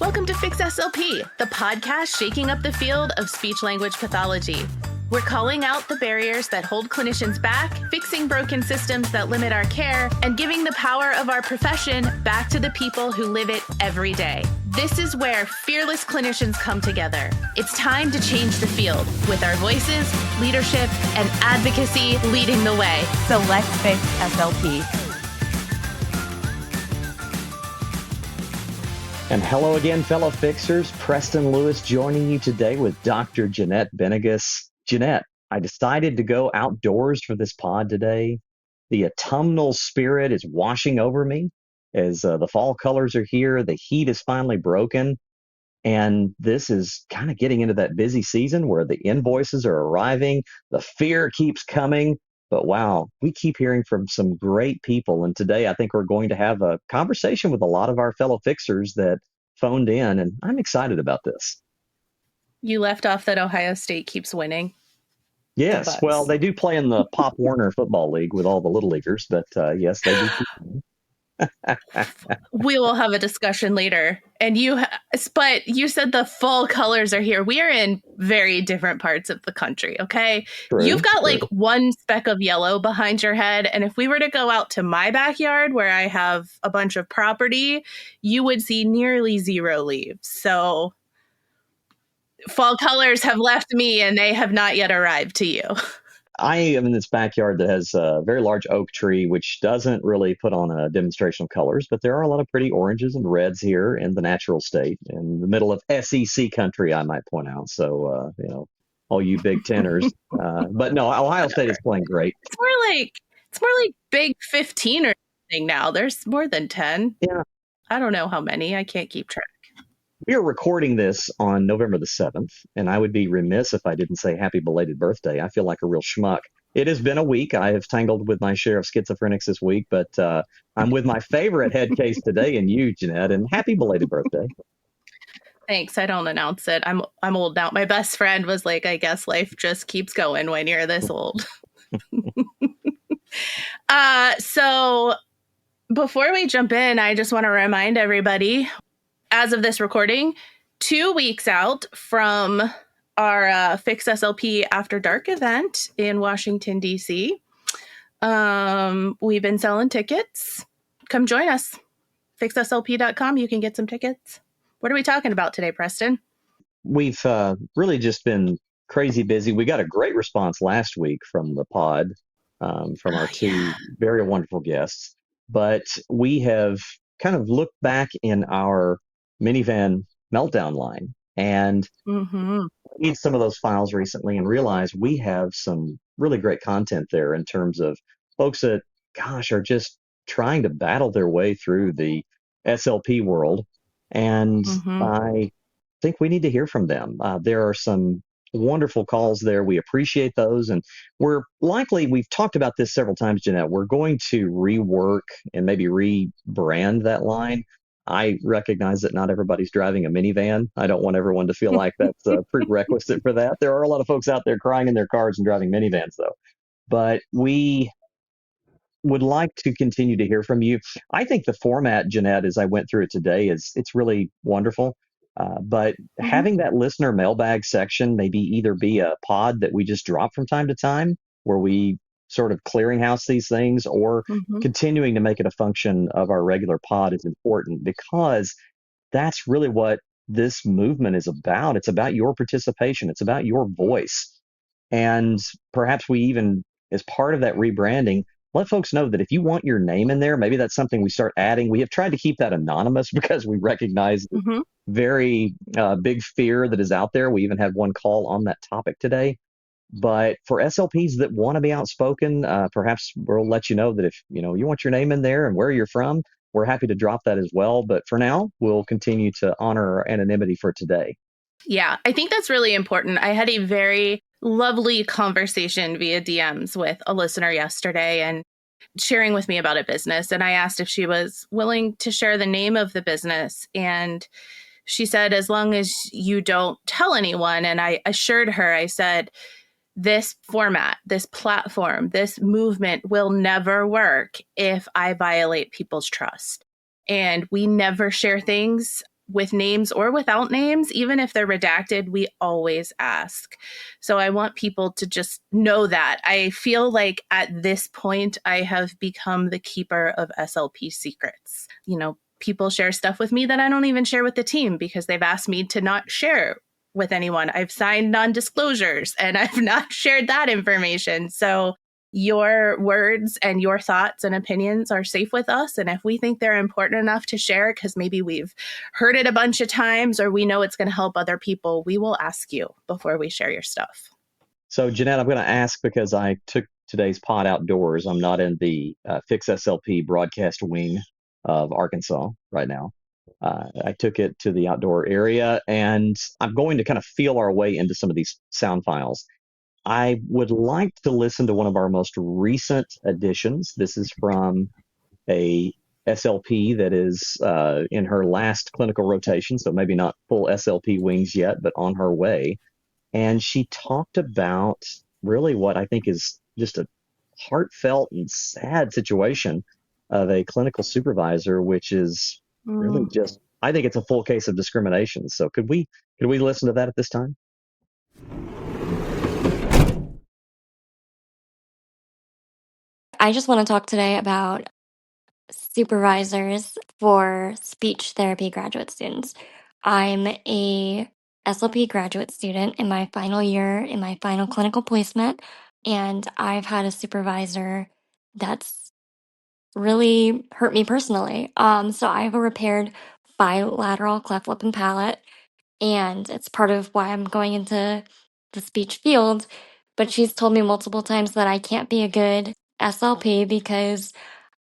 Welcome to Fix SLP, the podcast shaking up the field of speech-language pathology. We're calling out the barriers that hold clinicians back, fixing broken systems that limit our care, and giving the power of our profession back to the people who live it every day. This is where fearless clinicians come together. It's time to change the field with our voices, leadership, and advocacy leading the way. So let's fix SLP. And hello again, fellow fixers. Preston Lewis joining you today with Dr. Jeanette Benigas. Jeanette, I decided to go outdoors for this pod today. The autumnal spirit is washing over me as the fall colors are here. The heat is finally broken. And this is kind of getting into that busy season where the invoices are arriving. The fear keeps coming. But wow, we keep hearing from some great people. And today I think we're going to have a conversation with a lot of our fellow fixers that phoned in. And I'm excited about this. You left off that Ohio State keeps winning. Yes, well, they do play in the Pop Warner Football League with all the little leaguers, but yes, they do. We will have a discussion later. But you said the fall colors are here. We are in very different parts of the country, okay? True, You've got true. like one speck of yellow behind your head. And if we were to go out to my backyard where I have a bunch of property, you would see nearly zero leaves. So fall colors have left me and they have not yet arrived to you. I am in this backyard that has a very large oak tree, which doesn't really put on a demonstration of colors, but there are a lot of pretty oranges and reds here in the natural state, in the middle of SEC country, I might point out. So, all you Big Teners. But no, Ohio State is playing great. It's more like Big 15 or something now. There's more than 10. Yeah. I don't know how many. I can't keep track. We are recording this on November the 7th, and I would be remiss if I didn't say happy belated birthday. I feel like a real schmuck. It has been a week. I have tangled with my share of schizophrenics this week, but I'm with my favorite head case today and you, Jeanette, and happy belated birthday. Thanks. I don't announce it. I'm old now. My best friend was like, I guess life just keeps going when you're this old. So before we jump in, I just want to remind everybody, as of this recording, 2 weeks out from our Fix SLP After Dark event in Washington, D.C. We've been selling tickets. Come join us. FixSLP.com. You can get some tickets. What are we talking about today, Preston? We've really just been crazy busy. We got a great response last week from the pod, from our two very wonderful guests. But we have kind of looked back in our Minivan Meltdown line and read some of those files recently and realize we have some really great content there in terms of folks that, are just trying to battle their way through the SLP world. And I think we need to hear from them. There are some wonderful calls there. We appreciate those. And we've talked about this several times, Jeanette, we're going to rework and maybe rebrand that line. I recognize that not everybody's driving a minivan. I don't want everyone to feel like that's a prerequisite for that. There are a lot of folks out there crying in their cars and driving minivans, though. But we would like to continue to hear from you. I think the format, Jeanette, as I went through it today, it's really wonderful. But having that listener mailbag section maybe either be a pod that we just drop from time to time, where we sort of clearinghouse these things, or continuing to make it a function of our regular pod is important, because that's really what this movement is about. It's about your participation. It's about your voice. And perhaps we even, as part of that rebranding, let folks know that if you want your name in there, maybe that's something we start adding. We have tried to keep that anonymous because we recognize the very big fear that is out there. We even had one call on that topic today. But for SLPs that want to be outspoken, perhaps we'll let you know that if you want your name in there and where you're from, we're happy to drop that as well. But for now, we'll continue to honor our anonymity for today. Yeah, I think that's really important. I had a very lovely conversation via DMs with a listener yesterday and sharing with me about a business. And I asked if she was willing to share the name of the business. And she said, as long as you don't tell anyone. And I assured her, I said, this format, this platform, this movement will never work if I violate people's trust. And we never share things with names or without names, even if they're redacted, we always ask. So I want people to just know that. I feel like at this point, I have become the keeper of SLP secrets. People share stuff with me that I don't even share with the team because they've asked me to not share with anyone. I've signed non-disclosures and I've not shared that information. So your words and your thoughts and opinions are safe with us. And if we think they're important enough to share, because maybe we've heard it a bunch of times or we know it's going to help other people, we will ask you before we share your stuff. So, Jeanette, I'm going to ask because I took today's pod outdoors. I'm not in the Fix SLP broadcast wing of Arkansas right now. I took it to the outdoor area, and I'm going to kind of feel our way into some of these sound files. I would like to listen to one of our most recent additions. This is from a SLP that is in her last clinical rotation, so maybe not full SLP wings yet, but on her way. And she talked about really what I think is just a heartfelt and sad situation of a clinical supervisor, which is really just, I think it's a full case of discrimination. So could we listen to that at this time? I just want to talk today about supervisors for speech therapy graduate students. I'm a SLP graduate student in my final year, in my final clinical placement, and I've had a supervisor that's really hurt me personally. So I have a repaired bilateral cleft lip and palate, and it's part of why I'm going into the speech field. But she's told me multiple times that I can't be a good SLP because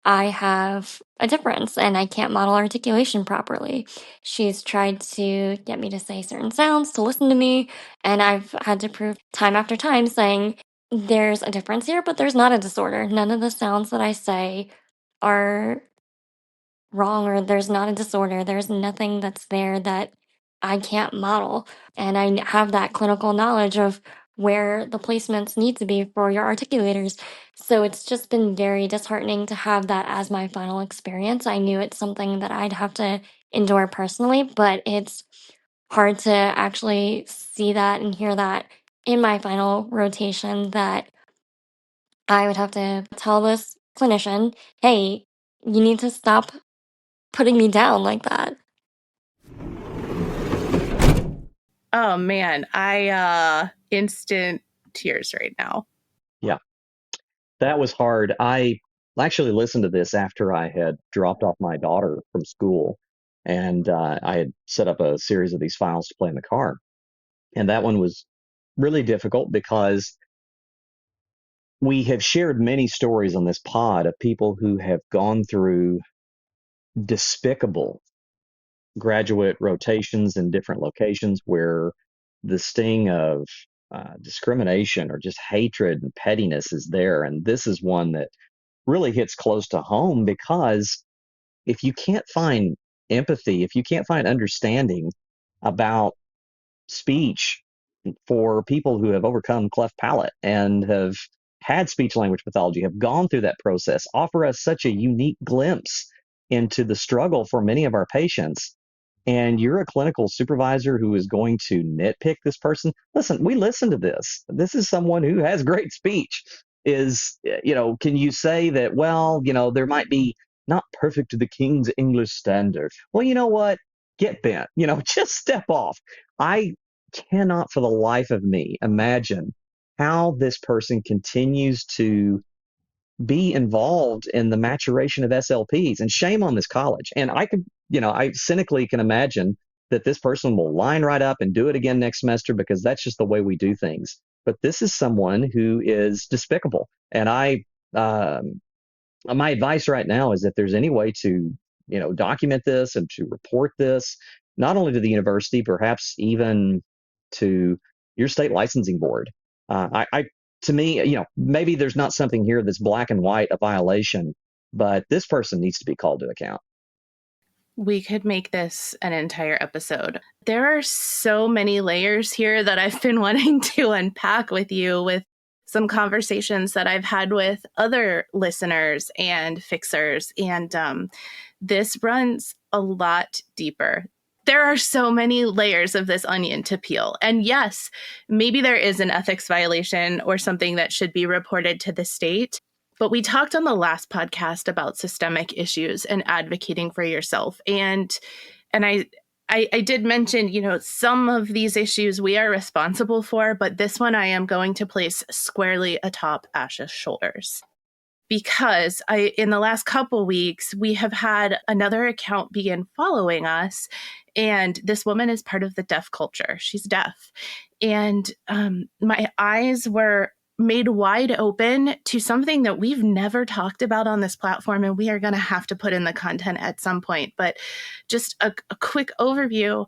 I have a difference and I can't model articulation properly. She's tried to get me to say certain sounds to listen to me, and I've had to prove time after time saying there's a difference here, but there's not a disorder. None of the sounds that I say are wrong, or there's not a disorder. There's nothing that's there that I can't model. And I have that clinical knowledge of where the placements need to be for your articulators. So it's just been very disheartening to have that as my final experience. I knew it's something that I'd have to endure personally, but it's hard to actually see that and hear that in my final rotation, that I would have to tell this clinician, hey, you need to stop putting me down like that. Oh man, I instant tears right now. Yeah, that was hard. I actually listened to this after I had dropped off my daughter from school, and I had set up a series of these files to play in the car. And that one was really difficult because we have shared many stories on this pod of people who have gone through despicable graduate rotations in different locations where the sting of discrimination or just hatred and pettiness is there. And this is one that really hits close to home because if you can't find empathy, if you can't find understanding about speech for people who have overcome cleft palate and have had speech language pathology, have gone through that process, offer us such a unique glimpse into the struggle for many of our patients. And you're a clinical supervisor who is going to nitpick this person. Listen, we listen to this. This is someone who has great speech. Can you say that, well, there might be not perfect to the King's English standard? Well, you know what? Get bent, just step off. I cannot for the life of me imagine how this person continues to be involved in the maturation of SLPs, and shame on this college. And I cynically can imagine that this person will line right up and do it again next semester because that's just the way we do things. But this is someone who is despicable. And my advice right now is if there's any way to, document this and to report this, not only to the university, perhaps even to your state licensing board. To me, maybe there's not something here that's black and white, a violation, but this person needs to be called to account. We could make this an entire episode. There are so many layers here that I've been wanting to unpack with you, with some conversations that I've had with other listeners and fixers. And this runs a lot deeper. There are so many layers of this onion to peel. And yes, maybe there is an ethics violation or something that should be reported to the state. But we talked on the last podcast about systemic issues and advocating for yourself. And I did mention, some of these issues we are responsible for, but this one I am going to place squarely atop Asha's shoulders. Because in the last couple weeks, we have had another account begin following us. And this woman is part of the deaf culture. She's deaf. And my eyes were made wide open to something that we've never talked about on this platform. And we are going to have to put in the content at some point. But just a quick overview.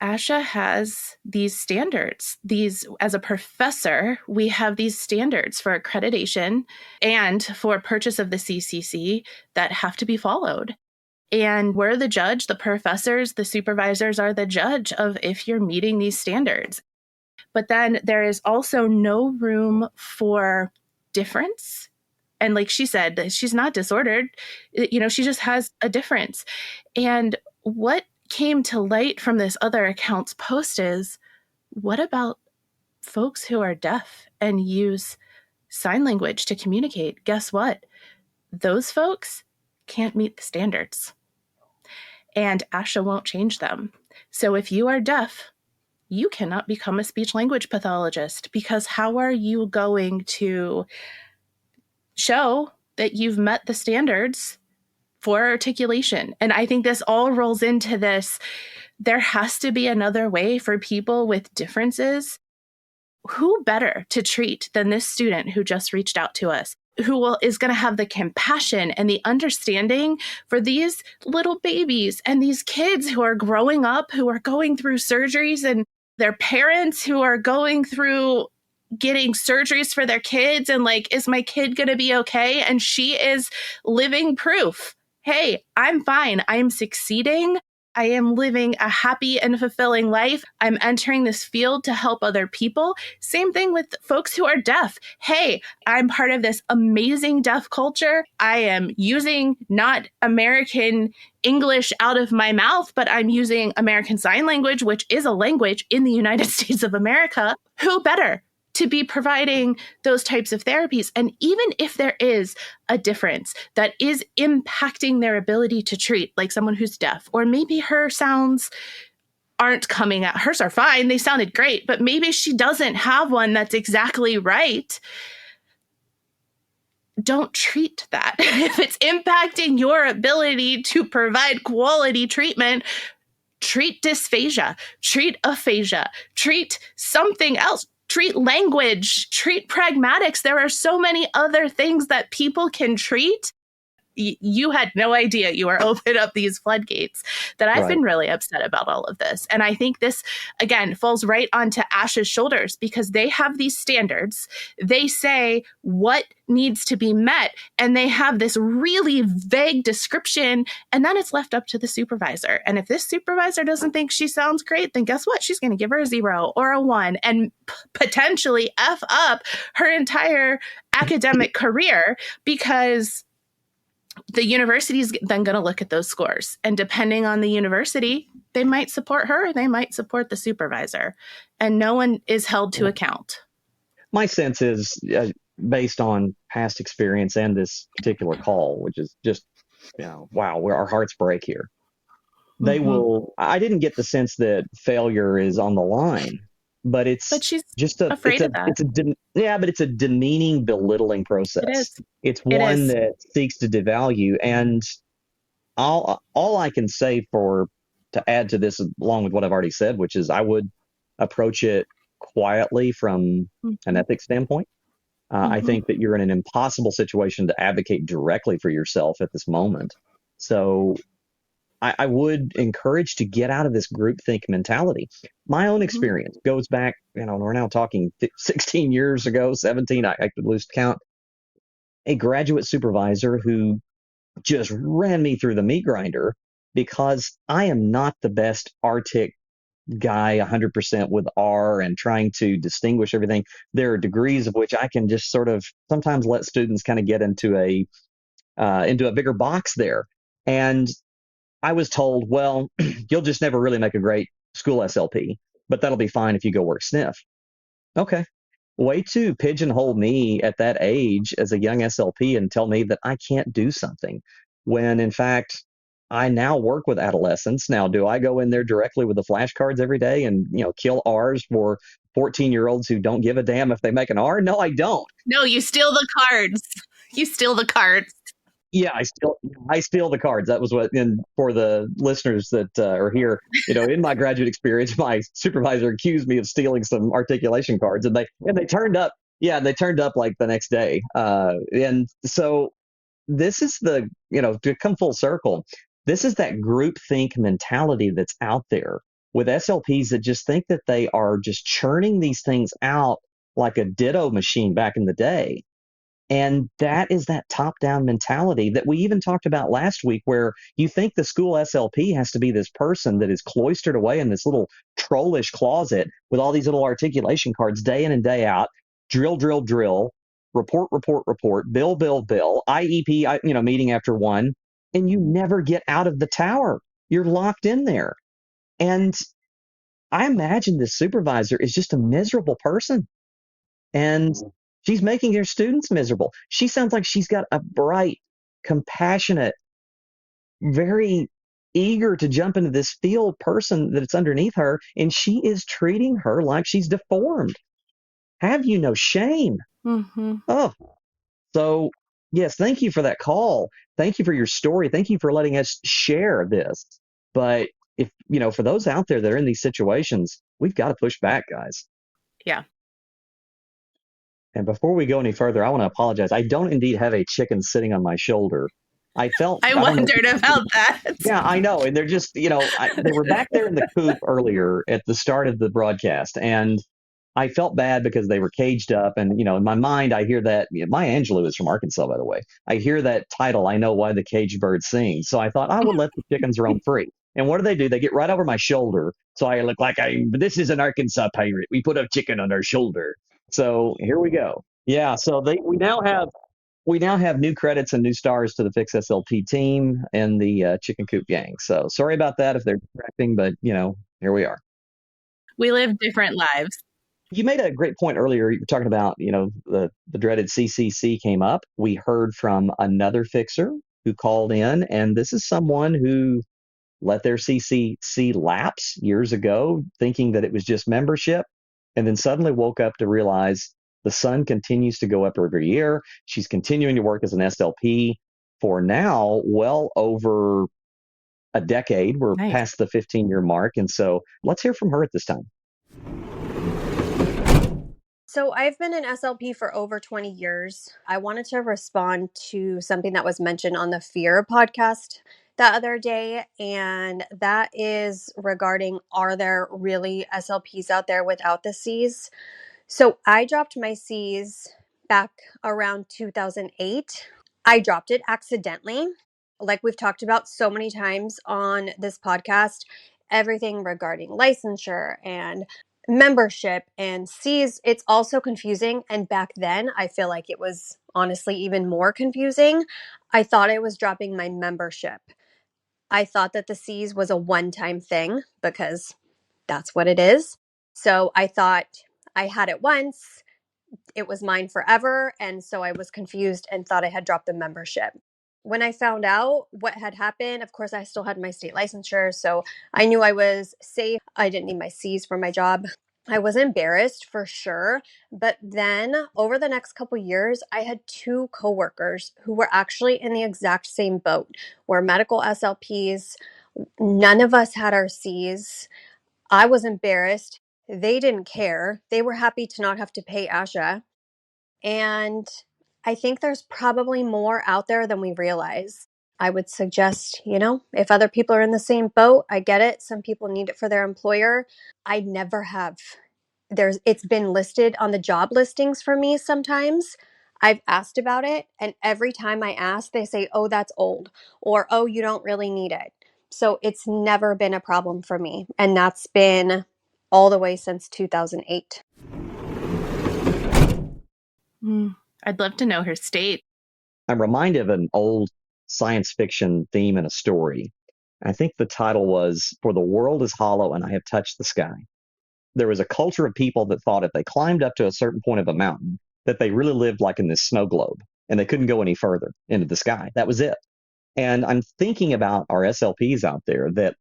Asha has these standards. As a professor, we have these standards for accreditation and for purchase of the CCC that have to be followed. And we're the judge, the professors, the supervisors are the judge of if you're meeting these standards. But then there is also no room for difference. And like she said, she's not disordered. She just has a difference. And what came to light from this other account's post is, what about folks who are deaf and use sign language to communicate? Guess what? Those folks can't meet the standards. And Asha won't change them. So if you are deaf, you cannot become a speech language pathologist, because how are you going to show that you've met the standards for articulation? And I think this all rolls into this. There has to be another way for people with differences. Who better to treat than this student who just reached out to us, who is going to have the compassion and the understanding for these little babies and these kids who are growing up, who are going through surgeries, and their parents who are going through getting surgeries for their kids. And like, is my kid going to be okay? And she is living proof. Hey, I'm fine. I'm succeeding. I am living a happy and fulfilling life. I'm entering this field to help other people. Same thing with folks who are deaf. Hey, I'm part of this amazing deaf culture. I am using not American English out of my mouth, but I'm using American Sign Language, which is a language in the United States of America. Who better to be providing those types of therapies? And even if there is a difference that is impacting their ability to treat, like someone who's deaf, or maybe her sounds aren't coming out, hers are fine, they sounded great, but maybe she doesn't have one that's exactly right. Don't treat that. If it's impacting your ability to provide quality treatment, treat dysphagia, treat aphasia, treat something else. Treat language, treat pragmatics. There are so many other things that people can treat. You had no idea you are opening up these floodgates. That I've been really upset about all of this. And I think this, again, falls right onto Asha's shoulders, because they have these standards. They say what needs to be met, and they have this really vague description, and then it's left up to the supervisor. And if this supervisor doesn't think she sounds great, then guess what? She's going to give her a 0 or a 1 and potentially F up her entire academic career, because the university is then going to look at those scores. And depending on the university, they might support her, they might support the supervisor, and no one is held to account. My sense is, based on past experience and this particular call, which is just, wow, where our hearts break here. They will, I didn't get the sense that failure is on the line, but she's just afraid of that. But it's a demeaning, belittling process. It is. It's one that seeks to devalue. And all I can say to add to this, along with what I've already said, which is I would approach it quietly from an ethics standpoint. I think that you're in an impossible situation to advocate directly for yourself at this moment. So I would encourage to get out of this groupthink mentality. My own experience goes back, we're now talking 16 years ago, 17, I could lose count. A graduate supervisor who just ran me through the meat grinder because I am not the best artic guy 100% with R and trying to distinguish everything. There are degrees of which I can just sort of sometimes let students kind of get into a bigger box there. And I was told, well, you'll just never really make a great school SLP, but that'll be fine if you go work sniff. Okay. Way to pigeonhole me at that age as a young SLP and tell me that I can't do something when in fact I now work with adolescents. Now, do I go in there directly with the flashcards every day and, kill R's for 14-year-olds who don't give a damn if they make an R? No, I don't. No, you steal the cards. You steal the cards. Yeah, I steal the cards. That was what, and for the listeners that are here, in my graduate experience, my supervisor accused me of stealing some articulation cards, and they turned up. Yeah, they turned up like the next day. And so this is to come full circle. This is that groupthink mentality that's out there with SLPs that just think that they are just churning these things out like a ditto machine back in the day. And that is that top-down mentality that we even talked about last week, where you think the school SLP has to be this person that is cloistered away in this little trollish closet with all these little articulation cards day in and day out, drill, drill, drill, report, report, report, bill, bill, bill, IEP, meeting after one, and you never get out of the tower. You're locked in there. And I imagine this supervisor is just a miserable person. And she's making her students miserable. She sounds like she's got a bright, compassionate, very eager to jump into this field person that's underneath her, and she is treating her like she's deformed. Have you no shame? Mm-hmm. Oh, so yes, thank you for that call. Thank you for your story. Thank you for letting us share this. But if, for those out there that are in these situations, we've got to push back, guys. Yeah. And before we go any further, I want to apologize. I don't indeed have a chicken sitting on my shoulder. I wondered about that. Yeah, I know. And they're just, they were back there in the coop earlier at the start of the broadcast. And I felt bad because they were caged up. And, in my mind, I hear that. Maya Angelou is from Arkansas, by the way. I hear that title, I Know Why the Caged Bird Sings. So I thought I would let the chickens roam free. And what do? They get right over my shoulder. So I look like this is an Arkansas pirate. We put a chicken on our shoulder. So here we go. Yeah. So we now have new credits and new stars to the Fix SLP team and the Chicken Coop gang. So sorry about that if they're distracting, but here we are. We live different lives. You made a great point earlier. You were talking about, the dreaded CCC came up. We heard from another fixer who called in, and this is someone who let their CCC lapse years ago, thinking that it was just membership, and then suddenly woke up to realize the sun continues to go up every year. She's continuing to work as an SLP for now well over a decade. We're past the 15-year mark. And so let's hear from her at this time. So I've been an SLP for over 20 years. I wanted to respond to something that was mentioned on the Fear podcast the other day, and that is regarding, are there really SLPs out there without the Cs? So I dropped my Cs back around 2008. I dropped it accidentally. Like we've talked about so many times on this podcast, everything regarding licensure and membership and Cs, it's also confusing. And back then, I feel like it was honestly even more confusing. I thought I was dropping my membership. I thought that the Cs was a one-time thing because that's what it is. So I thought I had it once, it was mine forever. And so I was confused and thought I had dropped the membership. When I found out what had happened, of course, I still had my state licensure. So I knew I was safe. I didn't need my Cs for my job. I was embarrassed for sure. But then over the next couple years, I had two coworkers who were actually in the exact same boat. We're medical SLPs. None of us had our Cs. I was embarrassed. They didn't care. They were happy to not have to pay ASHA. And I think there's probably more out there than we realize. I would suggest, if other people are in the same boat, I get it. Some people need it for their employer. I never have. It's been listed on the job listings for me sometimes. I've asked about it, and every time I ask, they say, oh, that's old, or, oh, you don't really need it. So it's never been a problem for me. And that's been all the way since 2008. I'd love to know her state. I'm reminded of an old science fiction theme in a story. I think the title was "For the World is Hollow and I Have Touched the Sky." There was a culture of people that thought if they climbed up to a certain point of a mountain, that they really lived like in this snow globe and they couldn't go any further into the sky. That was it. And I'm thinking about our SLPs out there that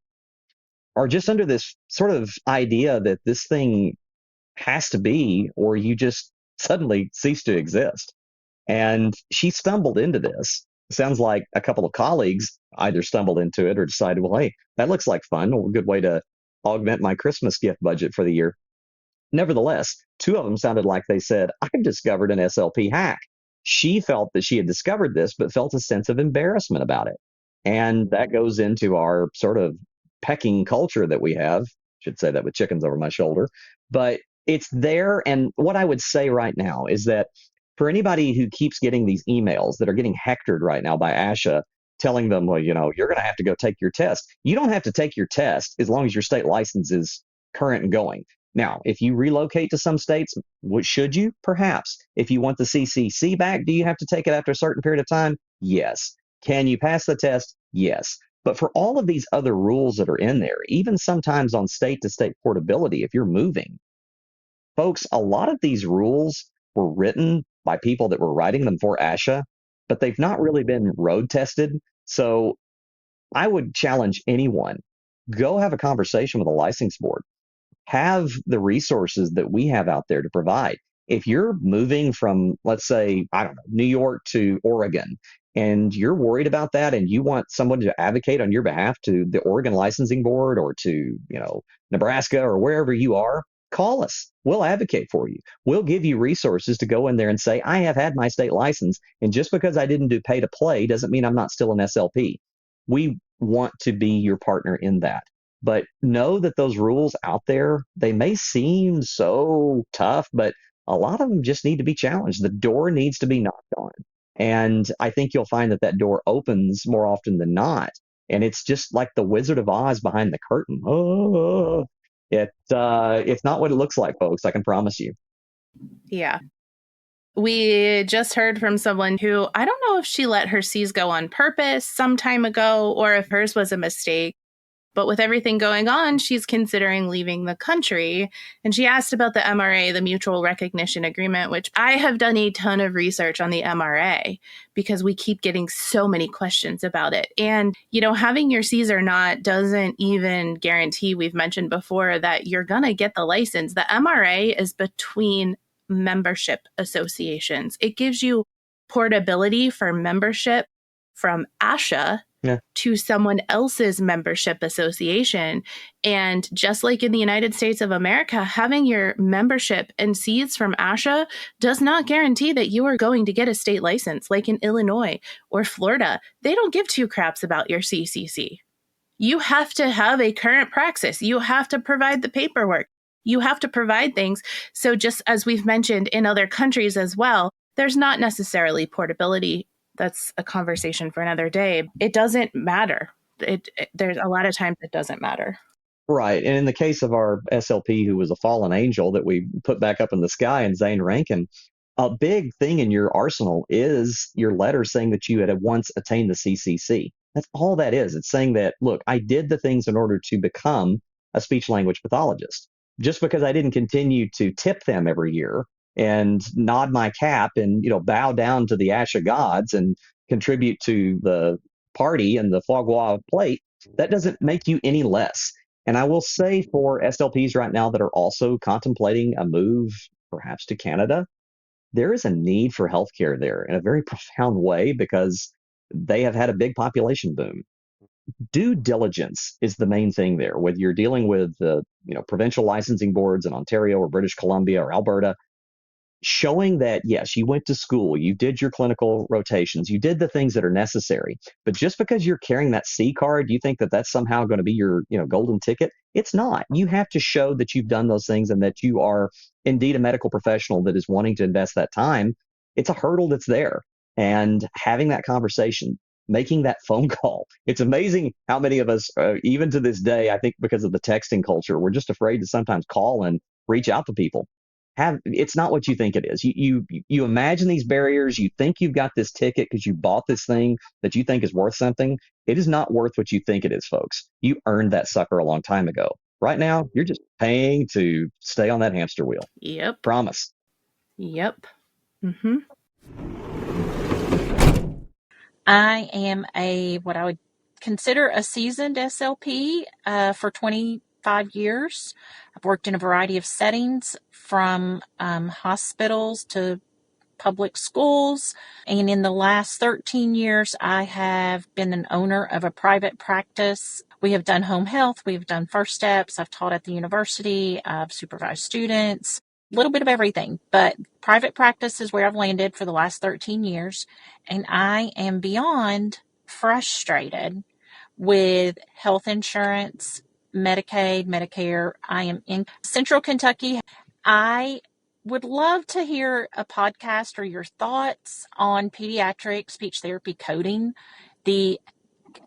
are just under this sort of idea that this thing has to be, or you just suddenly cease to exist. And she stumbled into this. Sounds like a couple of colleagues either stumbled into it or decided, well, hey, that looks like fun. A good way to augment my Christmas gift budget for the year. Nevertheless, two of them sounded like they said, I've discovered an SLP hack. She felt that she had discovered this, but felt a sense of embarrassment about it. And that goes into our sort of pecking culture that we have. Should say that with chickens over my shoulder. But it's there. And what I would say right now is that for anybody who keeps getting these emails that are getting hectored right now by ASHA, telling them, well, you're going to have to go take your test. You don't have to take your test as long as your state license is current and going. Now, if you relocate to some states, should you? Perhaps. If you want the CCC back, do you have to take it after a certain period of time? Yes. Can you pass the test? Yes. But for all of these other rules that are in there, even sometimes on state-to-state portability, if you're moving, folks, a lot of these rules were written by people that were writing them for ASHA, but they've not really been road tested. So I would challenge anyone, go have a conversation with a license board. Have the resources that we have out there to provide. If you're moving from, let's say, I don't know, New York to Oregon, and you're worried about that and you want someone to advocate on your behalf to the Oregon licensing board or to, Nebraska or wherever you are, call us. We'll advocate for you. We'll give you resources to go in there and say, I have had my state license, and just because I didn't do pay to play doesn't mean I'm not still an SLP. We want to be your partner in that. But know that those rules out there, they may seem so tough, but a lot of them just need to be challenged. The door needs to be knocked on. And I think you'll find that that door opens more often than not. And it's just like the Wizard of Oz behind the curtain. Oh, it's not what it looks like, folks. I can promise you. Yeah. We just heard from someone who, I don't know if she let her C's go on purpose some time ago or if hers was a mistake. But with everything going on, she's considering leaving the country. And she asked about the MRA, the Mutual Recognition Agreement, which I have done a ton of research on the MRA because we keep getting so many questions about it. And, having your C's or not doesn't even guarantee, we've mentioned before, that you're going to get the license. The MRA is between membership associations. It gives you portability for membership from ASHA to someone else's membership association. And just like in the United States of America, having your membership and C's from ASHA does not guarantee that you are going to get a state license. Like in Illinois or Florida, they don't give two craps about your CCC. You have to have a current praxis. You have to provide the paperwork. You have to provide things. So just as we've mentioned in other countries as well, there's not necessarily portability. That's a conversation for another day. It doesn't matter. There's a lot of times it doesn't matter. Right. And in the case of our SLP, who was a fallen angel that we put back up in the sky, and Zane Rankin, a big thing in your arsenal is your letter saying that you had once attained the CCC. That's all that is. It's saying that, look, I did the things in order to become a speech language pathologist. Just because I didn't continue to tip them every year and nod my cap and, bow down to the ASHA gods and contribute to the party and the foie gras plate, that doesn't make you any less. And I will say for SLPs right now that are also contemplating a move perhaps to Canada, there is a need for healthcare there in a very profound way because they have had a big population boom. Due diligence is the main thing there, whether you're dealing with the provincial licensing boards in Ontario or British Columbia or Alberta, showing that, yes, you went to school, you did your clinical rotations, you did the things that are necessary. But just because you're carrying that C card, you think that that's somehow going to be your golden ticket? It's not. You have to show that you've done those things and that you are indeed a medical professional that is wanting to invest that time. It's a hurdle that's there. And having that conversation, making that phone call. It's amazing how many of us, even to this day, I think because of the texting culture, we're just afraid to sometimes call and reach out to people. it's not what you think it is. You imagine these barriers. You think you've got this ticket because you bought this thing that you think is worth something. It is not worth what you think it is, folks. You earned that sucker a long time ago. Right now, you're just paying to stay on that hamster wheel. Yep. Promise. Yep. Mm-hmm. I am what I would consider a seasoned SLP for 25 years. I've worked in a variety of settings, from hospitals to public schools. And in the last 13 years, I have been an owner of a private practice. We have done home health. We've done first steps. I've taught at the university. I've supervised students, a little bit of everything. But private practice is where I've landed for the last 13 years. And I am beyond frustrated with health insurance, Medicaid, Medicare. I am in Central Kentucky. I would love to hear a podcast or your thoughts on pediatric speech therapy coding. The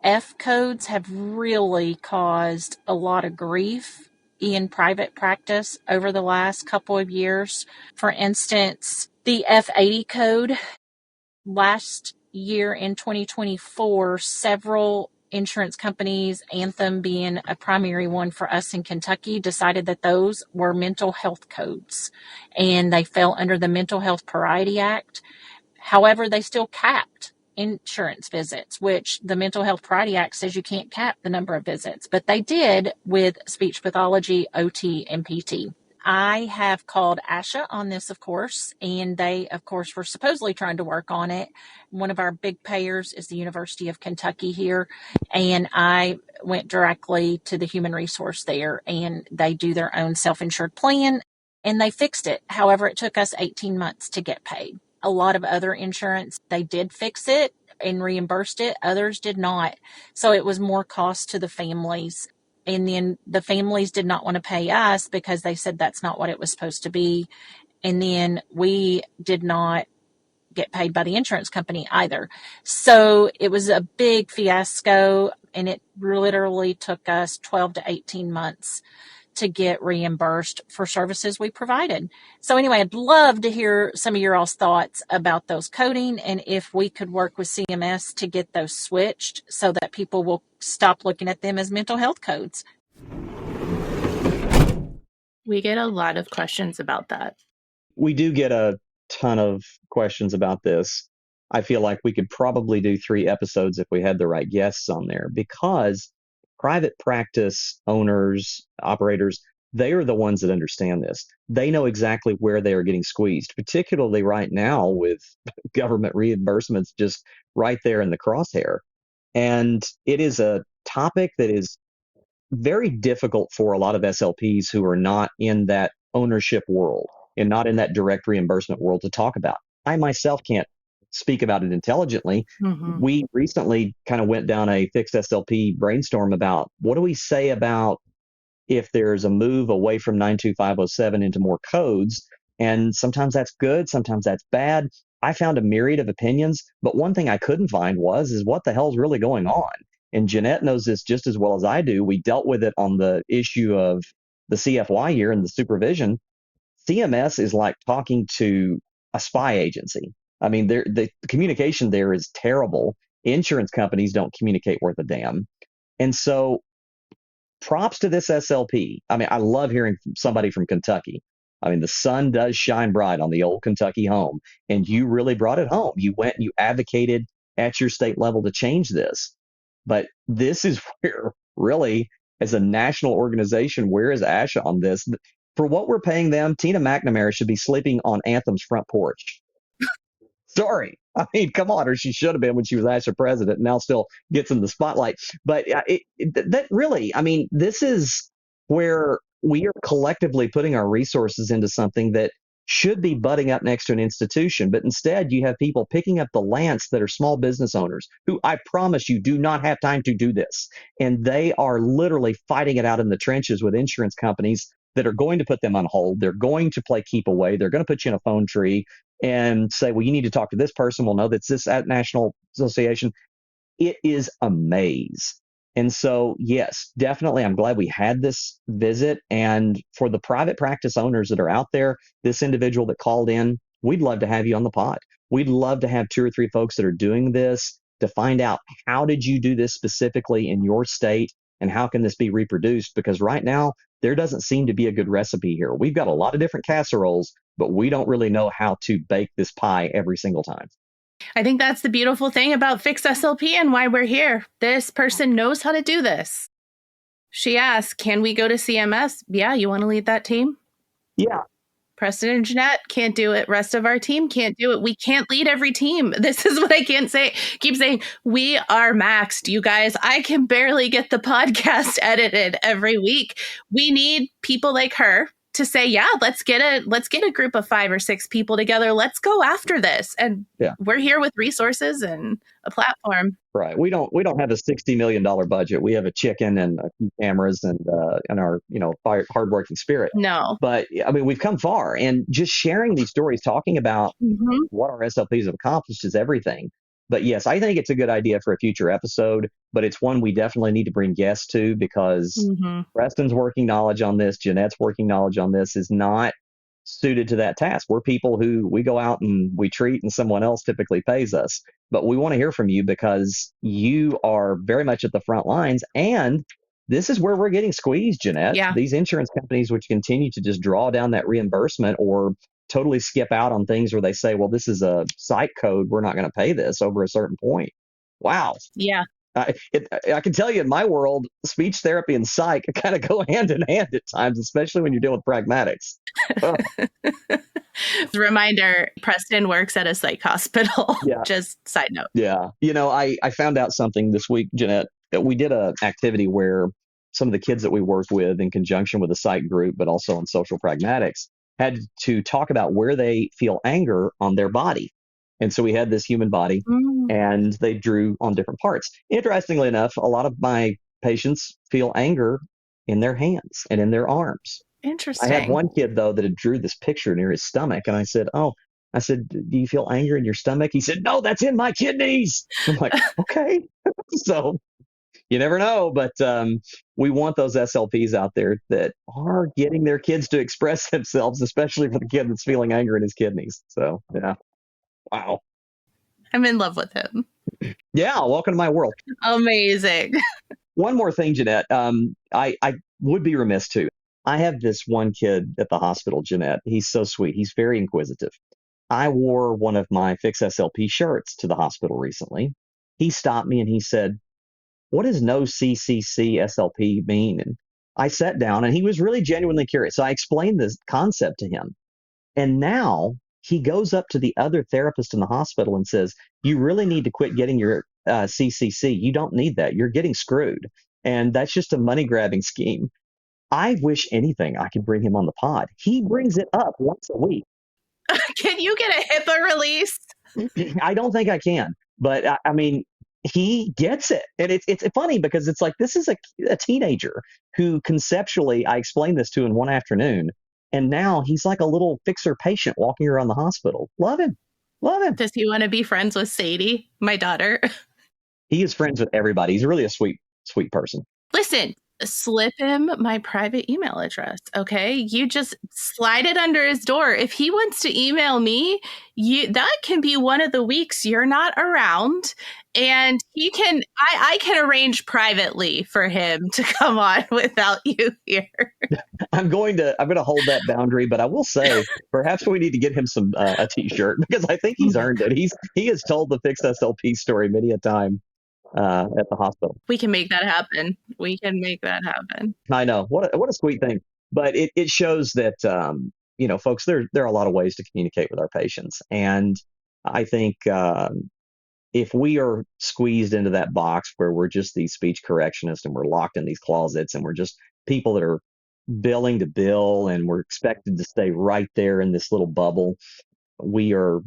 F codes have really caused a lot of grief in private practice over the last couple of years. For instance, the F80 code, last year in 2024, several insurance companies, Anthem being a primary one for us in Kentucky, decided that those were mental health codes and they fell under the Mental Health Parity Act. However, they still capped insurance visits, which the Mental Health Parity Act says you can't cap the number of visits, but they did with speech pathology, OT, and PT. I have called ASHA on this, of course, and they, of course, were supposedly trying to work on it. One of our big payers is the University of Kentucky here, and I went directly to the human resource there, and they do their own self-insured plan, and they fixed it. However, it took us 18 months to get paid. A lot of other insurance, they did fix it and reimbursed it. Others did not. So it was more cost to the families. And then the families did not want to pay us because they said that's not what it was supposed to be. And then we did not get paid by the insurance company either. So it was a big fiasco, and it literally took us 12 to 18 months to get reimbursed for services we provided. So anyway, I'd love to hear some of your all's thoughts about those coding, and if we could work with CMS to get those switched so that people will stop looking at them as mental health codes. We get a lot of questions about that. We do get a ton of questions about this. I feel like we could probably do 3 episodes if we had the right guests on there, because private practice owners, operators, they are the ones that understand this. They know exactly where they are getting squeezed, particularly right now with government reimbursements just right there in the crosshair. And it is a topic that is very difficult for a lot of SLPs who are not in that ownership world and not in that direct reimbursement world to talk about. I myself can't speak about it intelligently. Mm-hmm. We recently kind of went down a fixed SLP brainstorm about what do we say about if there's a move away from 92507 into more codes. And sometimes that's good, sometimes that's bad. I found a myriad of opinions, but one thing I couldn't find is what the hell's really going on? And Jeanette knows this just as well as I do. We dealt with it on the issue of the CFY year and the supervision. CMS is like talking to a spy agency. I mean, the communication there is terrible. Insurance companies don't communicate worth a damn. And so props to this SLP. I mean, I love hearing from somebody from Kentucky. I mean, the sun does shine bright on the old Kentucky home, and you really brought it home. You went and you advocated at your state level to change this. But this is where really, as a national organization, where is ASHA on this? For what we're paying them, Tina McNamara should be sleeping on Anthem's front porch. Sorry. I mean, come on, or she should have been when she was ASHA president, and now still gets in the spotlight. But that really, I mean, this is where we are collectively putting our resources into something that should be butting up next to an institution. But instead, you have people picking up the lance that are small business owners who, I promise you, do not have time to do this. And they are literally fighting it out in the trenches with insurance companies that are going to put them on hold. They're going to play keep away. They're going to put you in a phone tree and say, well, you need to talk to this person. We'll know that's this at National Association. It is a maze. And so, yes, definitely, I'm glad we had this visit. And for the private practice owners that are out there, this individual that called in, we'd love to have you on the pod. We'd love to have 2 or 3 folks that are doing this to find out, how did you do this specifically in your state, and how can this be reproduced? Because right now, there doesn't seem to be a good recipe here. We've got a lot of different casseroles, but we don't really know how to bake this pie every single time. I think that's the beautiful thing about Fix SLP and why we're here. This person knows how to do this. She asked, can we go to CMS? Yeah, you want to lead that team? Yeah. Preston and Jeanette can't do it. Rest of our team can't do it. We can't lead every team. This is what I can't say. Keep saying, we are maxed, you guys. I can barely get the podcast edited every week. We need people like her to say, yeah, let's get a group of 5 or 6 people together. Let's go after this. And we're here with resources and a platform. Right. We don't have a $60 million budget. We have a chicken and a few cameras and our, hardworking spirit. No. But I mean, we've come far, and just sharing these stories, talking about what our SLPs have accomplished is everything. But yes, I think it's a good idea for a future episode, but it's one we definitely need to bring guests to, because Preston's working knowledge on this, Jeanette's working knowledge on this is not suited to that task. We're people who we go out and we treat, and someone else typically pays us. But we want to hear from you, because you are very much at the front lines, and this is where we're getting squeezed, Jeanette. Yeah. These insurance companies, which continue to just draw down that reimbursement or totally skip out on things where they say, well, this is a psych code, we're not going to pay this over a certain point. Wow. Yeah. I can tell you, in my world, speech therapy and psych kind of go hand in hand at times, especially when you're dealing with pragmatics. Reminder, Preston works at a psych hospital. Yeah. Just side note. Yeah. I found out something this week, Jeanette. We did an activity where some of the kids that we work with, in conjunction with the psych group, but also on social pragmatics, had to talk about where they feel anger on their body. And so we had this human body, and they drew on different parts. Interestingly enough, a lot of my patients feel anger in their hands and in their arms. Interesting. I had one kid, though, that had drew this picture near his stomach, and I said, do you feel anger in your stomach? He said, no, that's in my kidneys. I'm like, okay. So you never know, but we want those SLPs out there that are getting their kids to express themselves, especially for the kid that's feeling anger in his kidneys. So, yeah. Wow. I'm in love with him. Yeah. Welcome to my world. Amazing. One more thing, Jeanette. I would be remiss too. I have this one kid at the hospital, Jeanette. He's so sweet. He's very inquisitive. I wore one of my Fix SLP shirts to the hospital recently. He stopped me and he said, what does no CCC SLP mean? And I sat down, and he was really genuinely curious. So I explained this concept to him. And now he goes up to the other therapist in the hospital and says, you really need to quit getting your CCC. You don't need that. You're getting screwed. And that's just a money grabbing scheme. I wish anything I could bring him on the pod. He brings it up once a week. Can you get a HIPAA release? I don't think I can. But I mean, he gets it. And it's funny, because it's like, this is a teenager who conceptually, I explained this to him one afternoon, and now he's like a little fixer patient walking around the hospital. Love him. Love him. Does he want to be friends with Sadie, my daughter? He is friends with everybody. He's really a sweet, sweet person. Listen, slip him my private email address, okay? You just slide it under his door. If he wants to email me, that can be one of the weeks you're not around, and I can arrange privately for him to come on without you here. I'm going to hold that boundary, but I will say perhaps we need to get him a t-shirt, because I think he's earned it. He has told the Fix SLP story many a time at the hospital. We can make that happen. I know. What a sweet thing. But it shows that, folks, there are a lot of ways to communicate with our patients. And I think if we are squeezed into that box where we're just these speech correctionists and we're locked in these closets and we're just people that are billing to bill and we're expected to stay right there in this little bubble, we're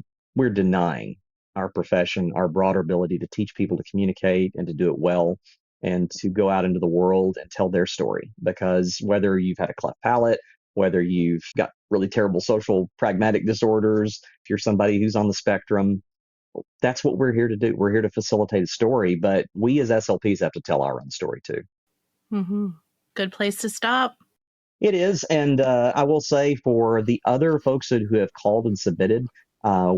denying our profession, our broader ability to teach people to communicate and to do it well, and to go out into the world and tell their story. Because whether you've had a cleft palate, whether you've got really terrible social pragmatic disorders, if you're somebody who's on the spectrum, that's what we're here to do. We're here to facilitate a story, but we as SLPs have to tell our own story too. Mm-hmm. Good place to stop. It is. And I will say for the other folks who have called and submitted,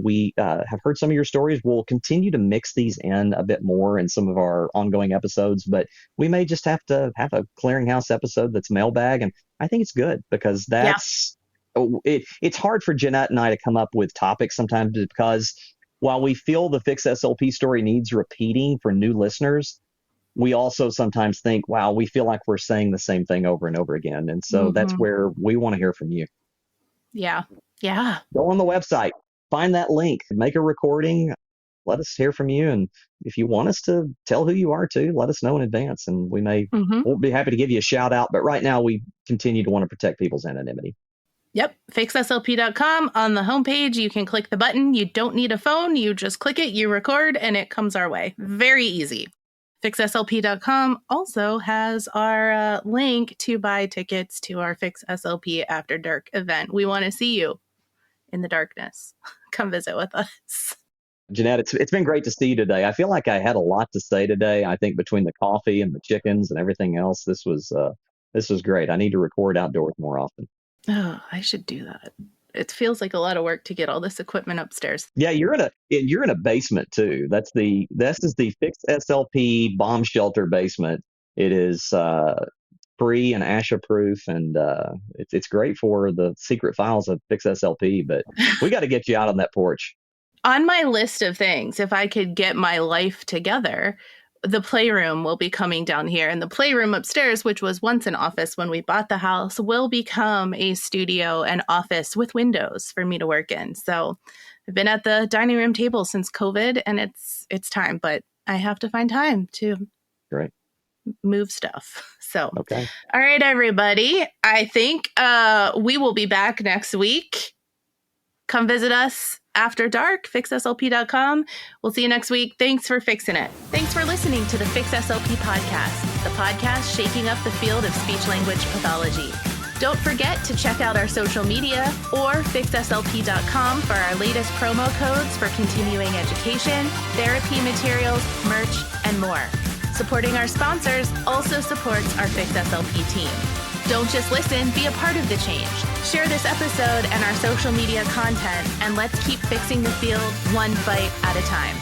we have heard some of your stories. We'll continue to mix these in a bit more in some of our ongoing episodes, but we may just have to have a clearinghouse episode that's mailbag. And I think it's good because it's hard for Jeanette and I to come up with topics sometimes because while we feel the Fix SLP story needs repeating for new listeners, we also sometimes think, wow, we feel like we're saying the same thing over and over again. And so that's where we want to hear from you. Yeah. Yeah. Go on the website, find that link, make a recording, let us hear from you. And if you want us to tell who you are too, let us know in advance. And we'll be happy to give you a shout out. But right now we continue to want to protect people's anonymity. Yep. FixSLP.com. On the homepage, you can click the button. You don't need a phone. You just click it, you record, and it comes our way. Very easy. FixSLP.com also has our link to buy tickets to our Fix SLP After Dark event. We want to see you in the darkness. Come visit with us. Jeanette, it's been great to see you today. I feel like I had a lot to say today. I think between the coffee and the chickens and everything else, this was great. I need to record outdoors more often. Oh, I should do that. It feels like a lot of work to get all this equipment upstairs. Yeah, you're in a basement too. This is the Fix SLP bomb shelter basement. It is free and ASHA proof, and it's great for the secret files of Fix SLP. But we got to get you out on that porch. On my list of things, if I could get my life together, the playroom will be coming down here. And the playroom upstairs, which was once an office when we bought the house, will become a studio and office with windows for me to work in. So I've been at the dining room table since COVID, and it's time, but I have to find time to move stuff. So, okay. All right, everybody. I think we will be back next week. Come visit us after dark, fixslp.com. We'll see you next week. Thanks for fixing it. Thanks for listening to the Fix SLP podcast, the podcast shaking up the field of speech-language pathology. Don't forget to check out our social media or fixslp.com for our latest promo codes for continuing education, therapy materials, merch, and more. Supporting our sponsors also supports our Fix SLP team. Don't just listen, be a part of the change. Share this episode and our social media content, and let's keep fixing the field one bite at a time.